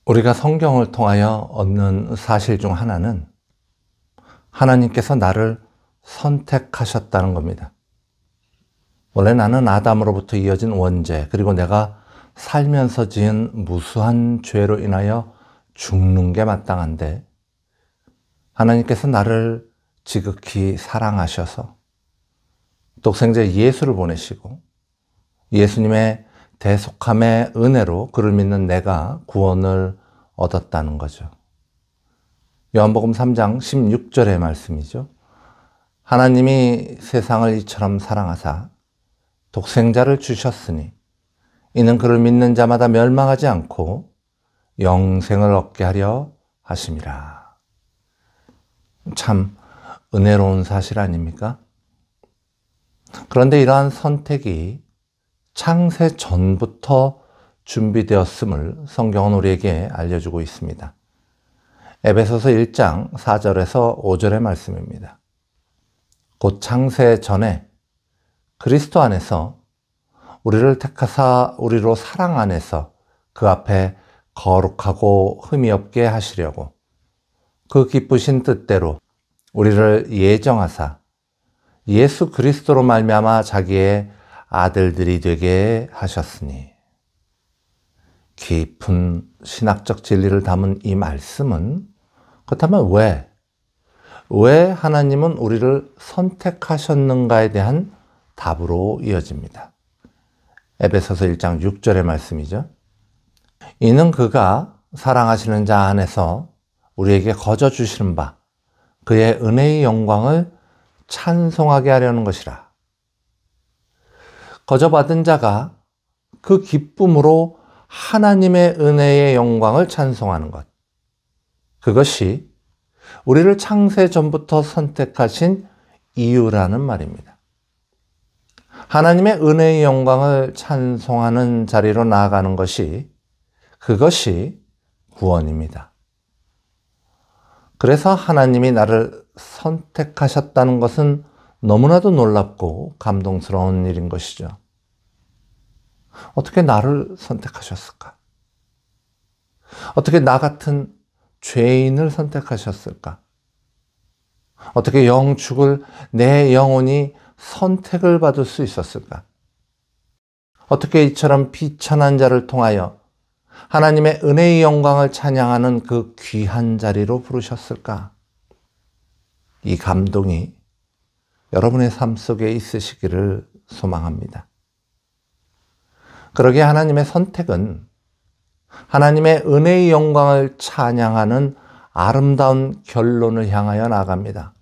우리가 성경을 통하여 얻는 사실 중 하나는 하나님께서 나를 선택하셨다는 겁니다. 원래 나는 아담으로부터 이어진 원죄, 그리고 내가 살면서 지은 무수한 죄로 인하여 죽는 게 마땅한데, 하나님께서 나를 지극히 사랑하셔서 독생자 예수를 보내시고 예수님의 대속함의 은혜로 그를 믿는 내가 구원을 얻었다는 거죠. 요한복음 3장 16절의 말씀이죠. 하나님이 세상을 이처럼 사랑하사 독생자를 주셨으니 이는 그를 믿는 자마다 멸망하지 않고 영생을 얻게 하려 하심이라. 참 은혜로운 사실 아닙니까? 그런데 이러한 선택이 창세 전부터 준비되었음을 성경은 우리에게 알려주고 있습니다. 에베소서 1장 4절에서 5절의 말씀입니다. 곧 창세 전에 그리스도 안에서 우리를 택하사 우리로 사랑 안에서 그 앞에 거룩하고 흠이 없게 하시려고 그 기쁘신 뜻대로 우리를 예정하사 예수 그리스도로 말미암아 자기의 아들들이 되게 하셨으니. 깊은 신학적 진리를 담은 이 말씀은 그렇다면 왜 하나님은 우리를 선택하셨는가에 대한 답으로 이어집니다. 에베소서 1장 6절의 말씀이죠. 이는 그가 사랑하시는 자 안에서 우리에게 거저 주시는 바 그의 은혜의 영광을 찬송하게 하려는 것이라. 거저 받은 자가 그 기쁨으로 하나님의 은혜의 영광을 찬송하는 것. 그것이 우리를 창세 전부터 선택하신 이유라는 말입니다. 하나님의 은혜의 영광을 찬송하는 자리로 나아가는 그것이 구원입니다. 그래서 하나님이 나를 선택하셨다는 것은 너무나도 놀랍고 감동스러운 일인 것이죠. 어떻게 나를 선택하셨을까? 어떻게 나 같은 죄인을 선택하셨을까? 어떻게 죽을 내 영혼이 선택을 받을 수 있었을까? 어떻게 이처럼 비천한 자를 통하여 하나님의 은혜의 영광을 찬양하는 그 귀한 자리로 부르셨을까? 이 감동이 여러분의 삶 속에 있으시기를 소망합니다. 그러기에 하나님의 선택은 하나님의 은혜의 영광을 찬양하는 아름다운 결론을 향하여 나아갑니다.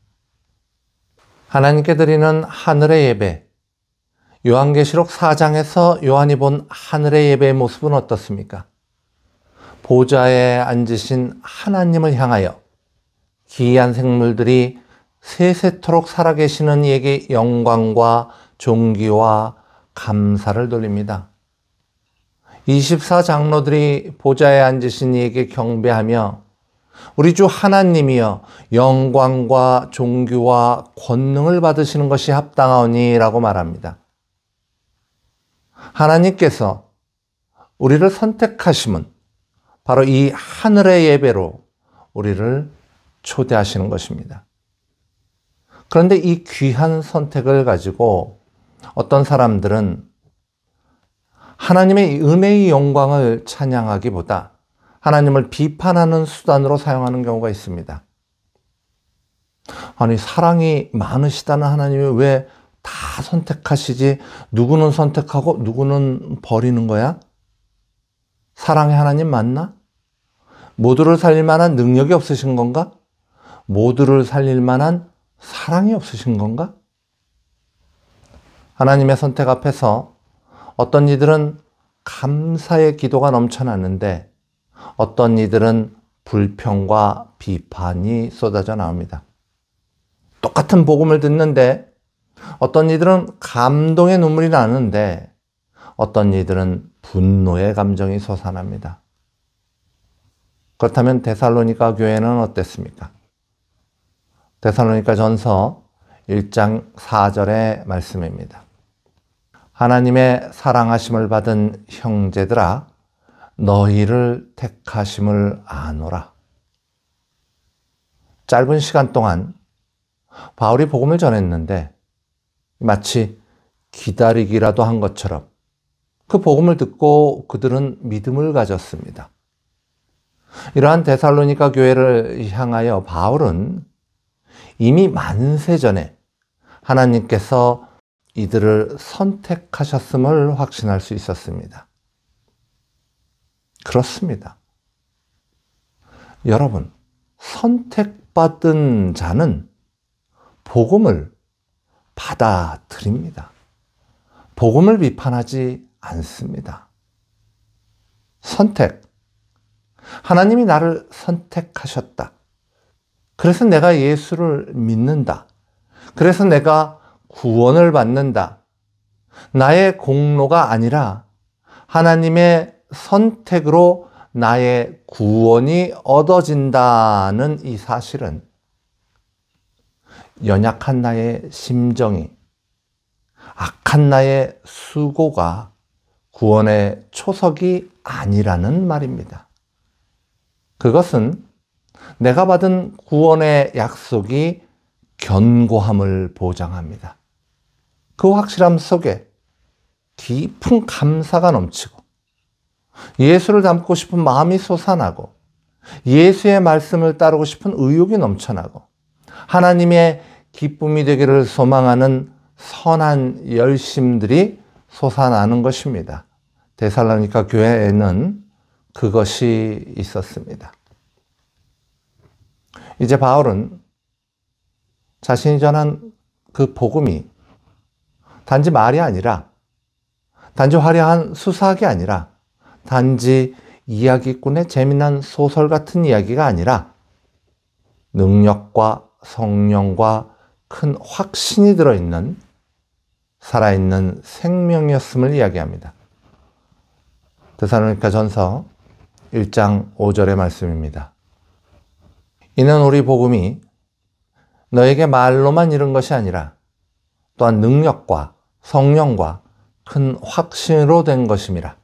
하나님께 드리는 하늘의 예배, 요한계시록 4장에서 요한이 본 하늘의 예배의 모습은 어떻습니까? 보좌에 앉으신 하나님을 향하여 기이한 생물들이 세세토록 살아계시는 이에게 영광과 존귀와 감사를 돌립니다. 24장로들이 보좌에 앉으신 이에게 경배하며 우리 주 하나님이여 영광과 존귀와 권능을 받으시는 것이 합당하오니라고 말합니다. 하나님께서 우리를 선택하심은 바로 이 하늘의 예배로 우리를 초대하시는 것입니다. 그런데 이 귀한 선택을 가지고 어떤 사람들은 하나님의 은혜의 영광을 찬양하기보다 하나님을 비판하는 수단으로 사용하는 경우가 있습니다. 아니, 사랑이 많으시다는 하나님이 왜 다 선택하시지? 누구는 선택하고 누구는 버리는 거야? 사랑의 하나님 맞나? 모두를 살릴 만한 능력이 없으신 건가? 모두를 살릴 만한 사랑이 없으신 건가? 하나님의 선택 앞에서 어떤 이들은 감사의 기도가 넘쳐나는데 어떤 이들은 불평과 비판이 쏟아져 나옵니다. 똑같은 복음을 듣는데 어떤 이들은 감동의 눈물이 나는데 어떤 이들은 분노의 감정이 솟아납니다. 그렇다면 데살로니가 교회는 어땠습니까? 데살로니가 전서 1장 4절의 말씀입니다. 하나님의 사랑하심을 받은 형제들아, 너희를 택하심을 아노라. 짧은 시간 동안 바울이 복음을 전했는데 마치 기다리기라도 한 것처럼 그 복음을 듣고 그들은 믿음을 가졌습니다. 이러한 데살로니가 교회를 향하여 바울은 이미 만세 전에 하나님께서 이들을 선택하셨음을 확신할 수 있었습니다. 그렇습니다. 여러분, 선택받은 자는 복음을 받아들입니다. 복음을 비판하지 않습니다. 선택. 하나님이 나를 선택하셨다. 그래서 내가 예수를 믿는다. 그래서 내가 구원을 받는다. 나의 공로가 아니라 하나님의 선택으로 나의 구원이 얻어진다는 이 사실은 연약한 나의 심정이, 악한 나의 수고가 구원의 초석이 아니라는 말입니다. 그것은 내가 받은 구원의 약속이 견고함을 보장합니다. 그 확실함 속에 깊은 감사가 넘치고 예수를 닮고 싶은 마음이 솟아나고 예수의 말씀을 따르고 싶은 의욕이 넘쳐나고 하나님의 기쁨이 되기를 소망하는 선한 열심들이 솟아나는 것입니다. 데살로니가 교회에는 그것이 있었습니다. 이제 바울은 자신이 전한 그 복음이 단지 말이 아니라, 단지 화려한 수사학이 아니라, 단지 이야기꾼의 재미난 소설 같은 이야기가 아니라 능력과 성령과 큰 확신이 들어있는 살아있는 생명이었음을 이야기합니다. 데살로니가 전서 1장 5절의 말씀입니다. 이는 우리 복음이 너에게 말로만 이른 것이 아니라 또한 능력과 성령과 큰 확신으로 된 것임이라.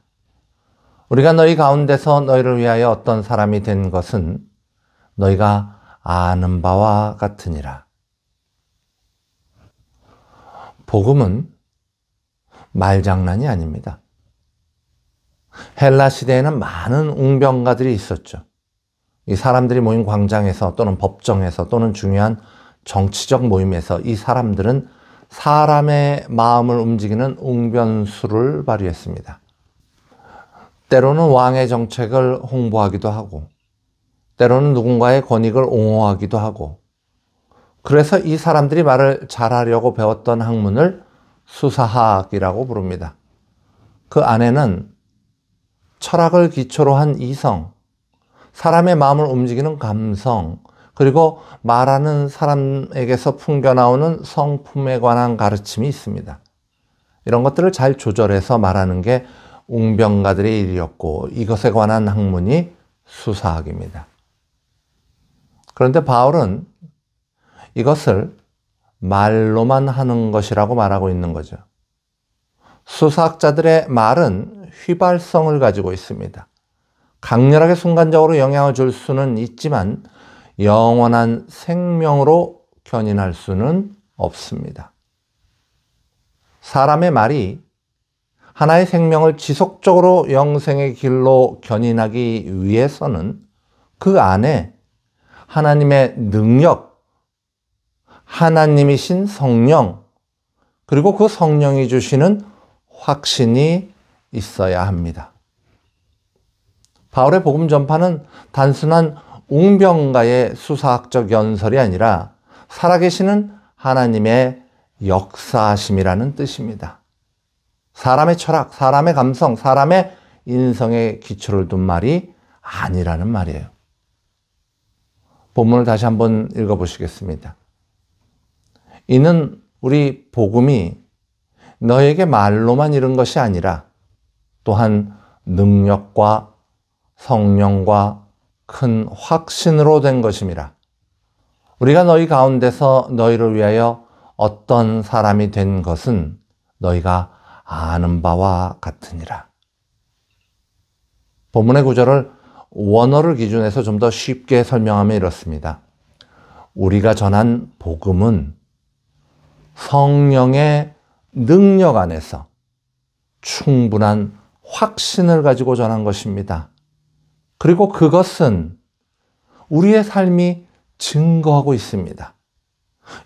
우리가 너희 가운데서 너희를 위하여 어떤 사람이 된 것은 너희가 아는 바와 같으니라. 복음은 말장난이 아닙니다. 헬라 시대에는 많은 웅병가들이 있었죠. 이 사람들이 모인 광장에서 또는 법정에서 또는 중요한 정치적 모임에서 이 사람들은 사람의 마음을 움직이는 웅변수를 발휘했습니다. 때로는 왕의 정책을 홍보하기도 하고 때로는 누군가의 권익을 옹호하기도 하고 그래서 이 사람들이 말을 잘하려고 배웠던 학문을 수사학이라고 부릅니다. 그 안에는 철학을 기초로 한 이성, 사람의 마음을 움직이는 감성, 그리고 말하는 사람에게서 풍겨나오는 성품에 관한 가르침이 있습니다. 이런 것들을 잘 조절해서 말하는 게 웅병가들의 일이었고 이것에 관한 학문이 수사학입니다. 그런데 바울은 이것을 말로만 하는 것이라고 말하고 있는 거죠. 수사학자들의 말은 휘발성을 가지고 있습니다. 강렬하게 순간적으로 영향을 줄 수는 있지만 영원한 생명으로 견인할 수는 없습니다. 사람의 말이 하나의 생명을 지속적으로 영생의 길로 견인하기 위해서는 그 안에 하나님의 능력, 하나님이신 성령, 그리고 그 성령이 주시는 확신이 있어야 합니다. 바울의 복음 전파는 단순한 웅병가의 수사학적 연설이 아니라 살아계시는 하나님의 역사하심이라는 뜻입니다. 사람의 철학, 사람의 감성, 사람의 인성의 기초를 둔 말이 아니라는 말이에요. 본문을 다시 한번 읽어보시겠습니다. 이는 우리 복음이 너에게 말로만 이른 것이 아니라 또한 능력과 성령과 큰 확신으로 된 것임이라. 우리가 너희 가운데서 너희를 위하여 어떤 사람이 된 것은 너희가 아는 바와 같으니라. 본문의 구절을 원어를 기준해서 좀 더 쉽게 설명하면 이렇습니다. 우리가 전한 복음은 성령의 능력 안에서 충분한 확신을 가지고 전한 것입니다. 그리고 그것은 우리의 삶이 증거하고 있습니다.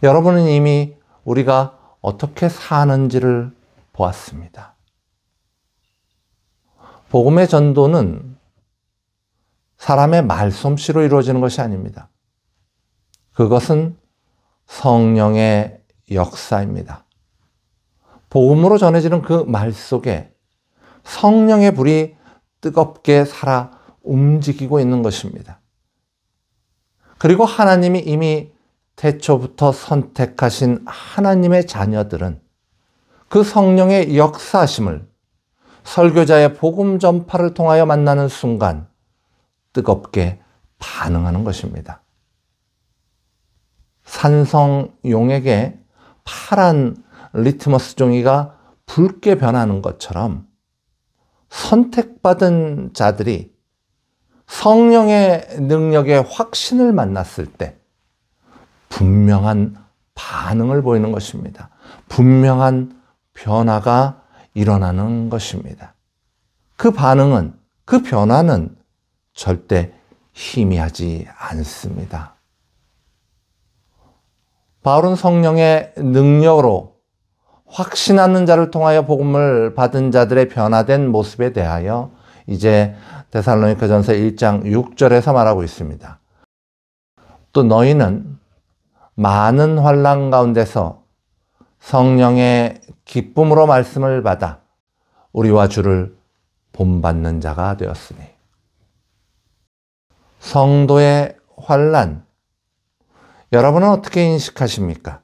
여러분은 이미 우리가 어떻게 사는지를 보았습니다. 복음의 전도는 사람의 말솜씨로 이루어지는 것이 아닙니다. 그것은 성령의 역사입니다. 복음으로 전해지는 그 말 속에 성령의 불이 뜨겁게 살아 움직이고 있는 것입니다. 그리고 하나님이 이미 태초부터 선택하신 하나님의 자녀들은 그 성령의 역사심을 설교자의 복음 전파를 통하여 만나는 순간 뜨겁게 반응하는 것입니다. 산성용에게 파란 리트머스 종이가 붉게 변하는 것처럼 선택받은 자들이 성령의 능력의 확신을 만났을 때 분명한 반응을 보이는 것입니다. 분명한 변화가 일어나는 것입니다. 그 반응은, 그 변화는 절대 희미하지 않습니다. 바울은 성령의 능력으로 확신하는 자를 통하여 복음을 받은 자들의 변화된 모습에 대하여 이제 데살로니가전서 1장 6절에서 말하고 있습니다. 또 너희는 많은 환난 가운데서 성령의 기쁨으로 말씀을 받아 우리와 주를 본받는 자가 되었으니. 성도의 환난, 여러분은 어떻게 인식하십니까?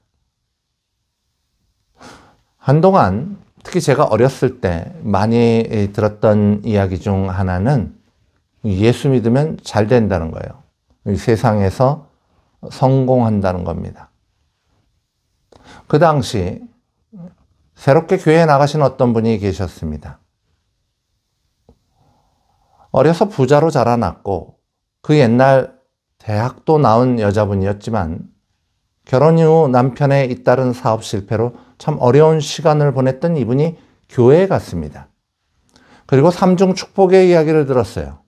한동안 특히 제가 어렸을 때 많이 들었던 이야기 중 하나는 예수 믿으면 잘 된다는 거예요. 세상에서 성공한다는 겁니다. 그 당시 새롭게 교회에 나가신 어떤 분이 계셨습니다. 어려서 부자로 자라났고 그 옛날 대학도 나온 여자분이었지만 결혼 이후 남편의 잇따른 사업 실패로 참 어려운 시간을 보냈던 이분이 교회에 갔습니다. 그리고 삼중 축복의 이야기를 들었어요.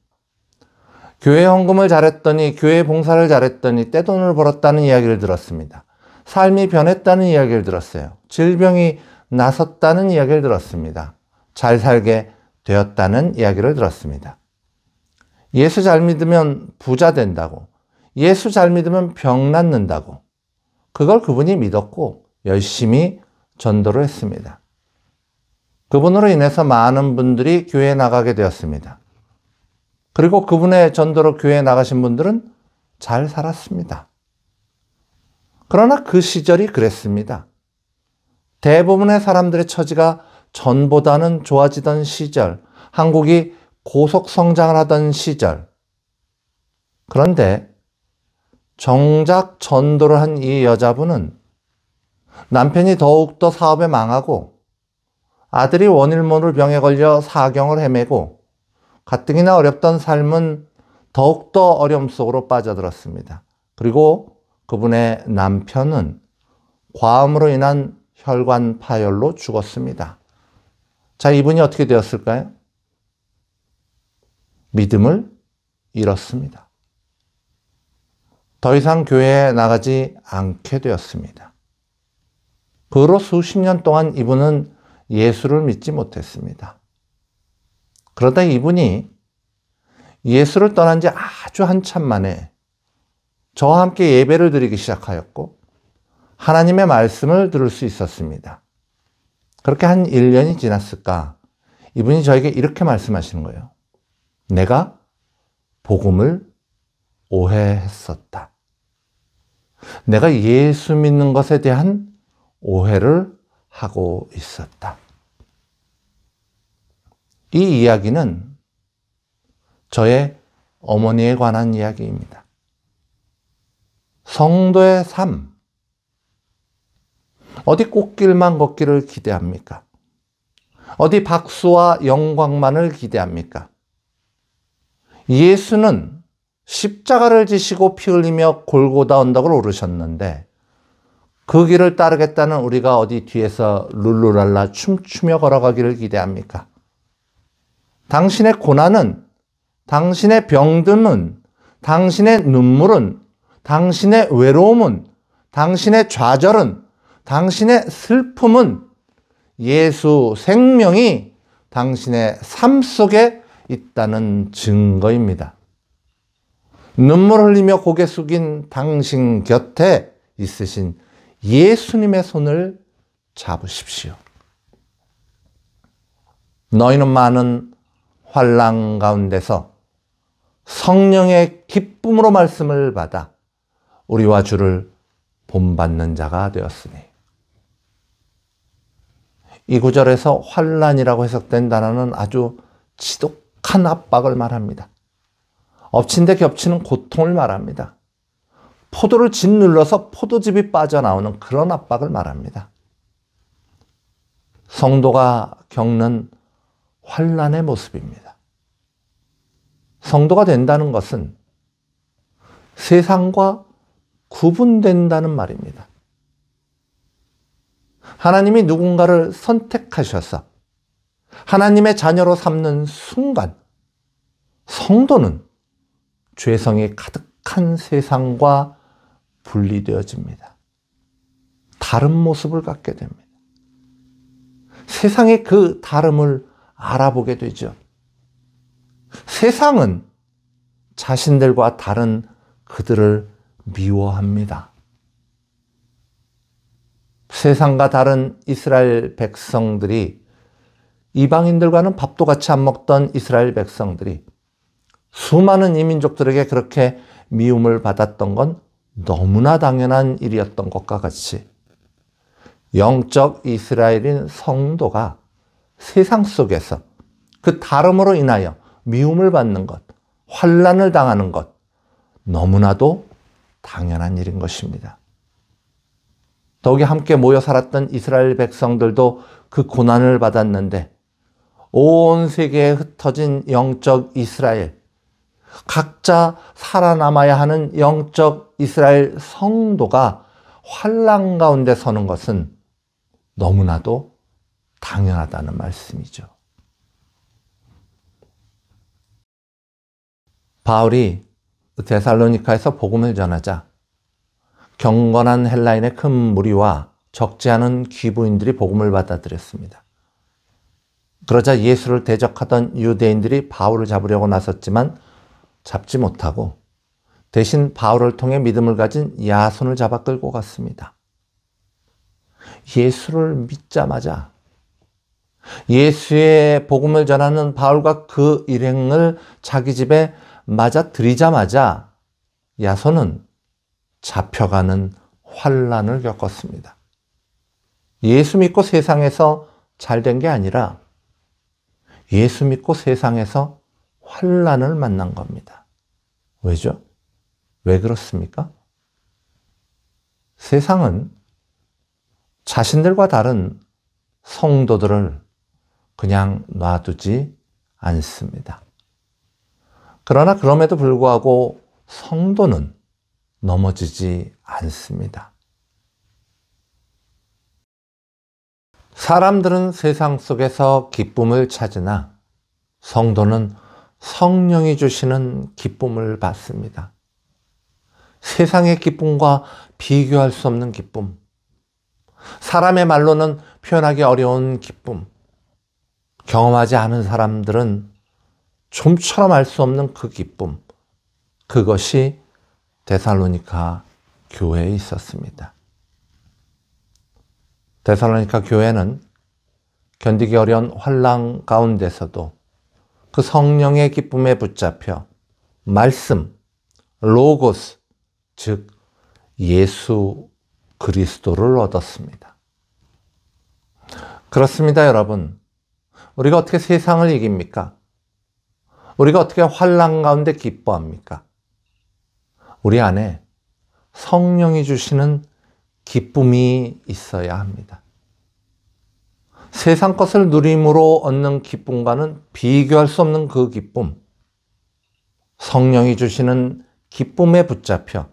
교회 헌금을 잘했더니, 교회 봉사를 잘했더니 떼돈을 벌었다는 이야기를 들었습니다. 삶이 변했다는 이야기를 들었어요. 질병이 나섰다는 이야기를 들었습니다. 잘 살게 되었다는 이야기를 들었습니다. 예수 잘 믿으면 부자 된다고, 예수 잘 믿으면 병 낫는다고, 그걸 그분이 믿었고 열심히 전도를 했습니다. 그분으로 인해서 많은 분들이 교회에 나가게 되었습니다. 그리고 그분의 전도로 교회에 나가신 분들은 잘 살았습니다. 그러나 그 시절이 그랬습니다. 대부분의 사람들의 처지가 전보다는 좋아지던 시절, 한국이 고속 성장을 하던 시절. 그런데 정작 전도를 한 이 여자분은 남편이 더욱더 사업에 망하고 아들이 원일모를 병에 걸려 사경을 헤매고 가뜩이나 어렵던 삶은 더욱더 어려움 속으로 빠져들었습니다. 그리고 그분의 남편은 과음으로 인한 혈관 파열로 죽었습니다. 자, 이분이 어떻게 되었을까요? 믿음을 잃었습니다. 더 이상 교회에 나가지 않게 되었습니다. 그 후로 수십 년 동안 이분은 예수를 믿지 못했습니다. 그러다 이분이 예수를 떠난 지 아주 한참 만에 저와 함께 예배를 드리기 시작하였고 하나님의 말씀을 들을 수 있었습니다. 그렇게 한 1년이 지났을까? 이분이 저에게 이렇게 말씀하시는 거예요. 내가 복음을 오해했었다. 내가 예수 믿는 것에 대한 오해를 하고 있었다. 이 이야기는 저의 어머니에 관한 이야기입니다. 성도의 삶. 어디 꽃길만 걷기를 기대합니까? 어디 박수와 영광만을 기대합니까? 예수는 십자가를 지시고 피 흘리며 골고다 언덕을 오르셨는데 그 길을 따르겠다는 우리가 어디 뒤에서 룰루랄라 춤추며 걸어가기를 기대합니까? 당신의 고난은, 당신의 병듦은, 당신의 눈물은, 당신의 외로움은, 당신의 좌절은, 당신의 슬픔은 예수 생명이 당신의 삶 속에 있다는 증거입니다. 눈물 흘리며 고개 숙인 당신 곁에 있으신 예수님의 손을 잡으십시오. 너희는 많은 환난 가운데서 성령의 기쁨으로 말씀을 받아 우리와 주를 본받는 자가 되었으니. 이 구절에서 환난이라고 해석된 단어는 아주 지독한 압박을 말합니다. 엎친 데 겹치는 고통을 말합니다. 포도를 짓눌러서 포도즙이 빠져나오는 그런 압박을 말합니다. 성도가 겪는 환난의 모습입니다. 성도가 된다는 것은 세상과 구분된다는 말입니다. 하나님이 누군가를 선택하셔서 하나님의 자녀로 삼는 순간 성도는 죄성이 가득한 세상과 분리되어집니다. 다른 모습을 갖게 됩니다. 세상이 그 다름을 알아보게 되죠. 세상은 자신들과 다른 그들을 미워합니다. 세상과 다른 이스라엘 백성들이, 이방인들과는 밥도 같이 안 먹던 이스라엘 백성들이 수많은 이민족들에게 그렇게 미움을 받았던 건 너무나 당연한 일이었던 것과 같이 영적 이스라엘인 성도가 세상 속에서 그 다름으로 인하여 미움을 받는 것, 환난을 당하는 것, 너무나도 당연한 일인 것입니다. 더욱이 함께 모여 살았던 이스라엘 백성들도 그 고난을 받았는데 온 세계에 흩어진 영적 이스라엘, 각자 살아남아야 하는 영적 이스라엘 성도가 환난 가운데 서는 것은 너무나도 당연하다는 말씀이죠. 바울이 데살로니카에서 복음을 전하자 경건한 헬라인의 큰 무리와 적지 않은 귀부인들이 복음을 받아들였습니다. 그러자 예수를 대적하던 유대인들이 바울을 잡으려고 나섰지만 잡지 못하고 대신 바울을 통해 믿음을 가진 야손을 잡아 끌고 갔습니다. 예수를 믿자마자, 예수의 복음을 전하는 바울과 그 일행을 자기 집에 맞아 들이자마자 야손은 잡혀가는 환난을 겪었습니다. 예수 믿고 세상에서 잘된 게 아니라 예수 믿고 세상에서 환난을 만난 겁니다. 왜죠? 왜 그렇습니까? 세상은 자신들과 다른 성도들을 그냥 놔두지 않습니다. 그러나 그럼에도 불구하고 성도는 넘어지지 않습니다. 사람들은 세상 속에서 기쁨을 찾으나 성도는 성령이 주시는 기쁨을 받습니다. 세상의 기쁨과 비교할 수 없는 기쁨, 사람의 말로는 표현하기 어려운 기쁨, 경험하지 않은 사람들은 좀처럼 알 수 없는 그 기쁨, 그것이 데살로니가 교회에 있었습니다. 데살로니가 교회는 견디기 어려운 환난 가운데서도 그 성령의 기쁨에 붙잡혀 말씀, 로고스, 즉 예수 그리스도를 얻었습니다. 그렇습니다, 여러분. 우리가 어떻게 세상을 이깁니까? 우리가 어떻게 환난 가운데 기뻐합니까? 우리 안에 성령이 주시는 기쁨이 있어야 합니다. 세상 것을 누림으로 얻는 기쁨과는 비교할 수 없는 그 기쁨, 성령이 주시는 기쁨에 붙잡혀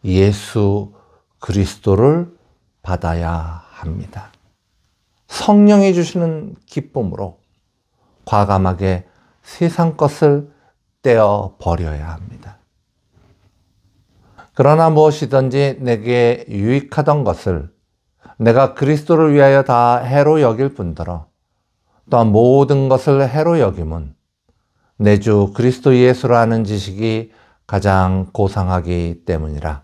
예수 그리스도를 받아야 합니다. 성령이 주시는 기쁨으로 과감하게 세상 것을 떼어 버려야 합니다. 그러나 무엇이든지 내게 유익하던 것을 내가 그리스도를 위하여 다 해로 여길 뿐더러 또한 모든 것을 해로 여김은 내 주 그리스도 예수를 아는 지식이 가장 고상하기 때문이라.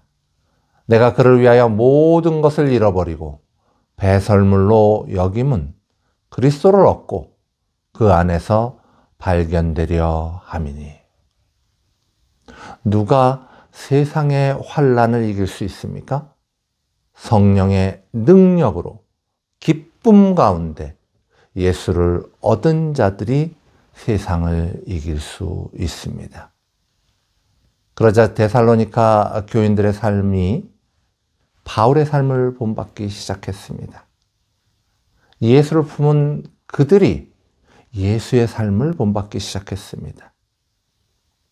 내가 그를 위하여 모든 것을 잃어버리고 배설물로 여김은 그리스도를 얻고 그 안에서 발견되려 함이니. 누가 세상의 환난을 이길 수 있습니까? 성령의 능력으로 기쁨 가운데 예수를 얻은 자들이 세상을 이길 수 있습니다. 그러자 데살로니가 교인들의 삶이 바울의 삶을 본받기 시작했습니다. 예수를 품은 그들이 예수의 삶을 본받기 시작했습니다.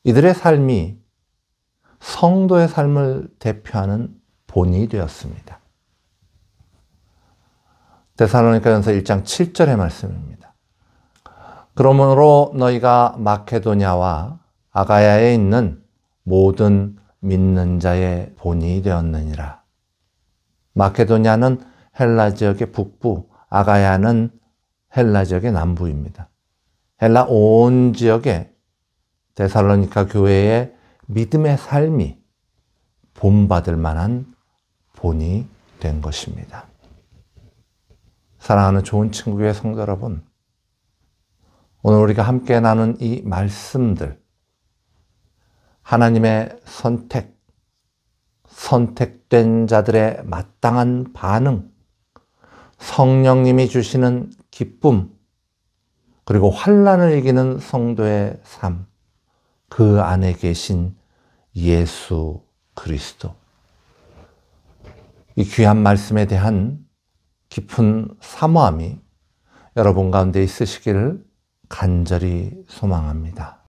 이들의 삶이 성도의 삶을 대표하는 본이 되었습니다. 데살로니가전서 1장 7절의 말씀입니다. 그러므로 너희가 마케도냐와 아가야에 있는 모든 믿는 자의 본이 되었느니라. 마케도냐는 헬라 지역의 북부, 아가야는 헬라 지역의 남부입니다. 헬라 온 지역에 데살로니가 교회의 믿음의 삶이 본받을 만한 본이 된 것입니다. 사랑하는 좋은 친구의 성도 여러분, 오늘 우리가 함께 나눈 이 말씀들, 하나님의 선택된 자들의 마땅한 반응, 성령님이 주시는 기쁨, 그리고 환난을 이기는 성도의 삶, 그 안에 계신 예수 그리스도. 이 귀한 말씀에 대한 깊은 사모함이 여러분 가운데 있으시기를 간절히 소망합니다.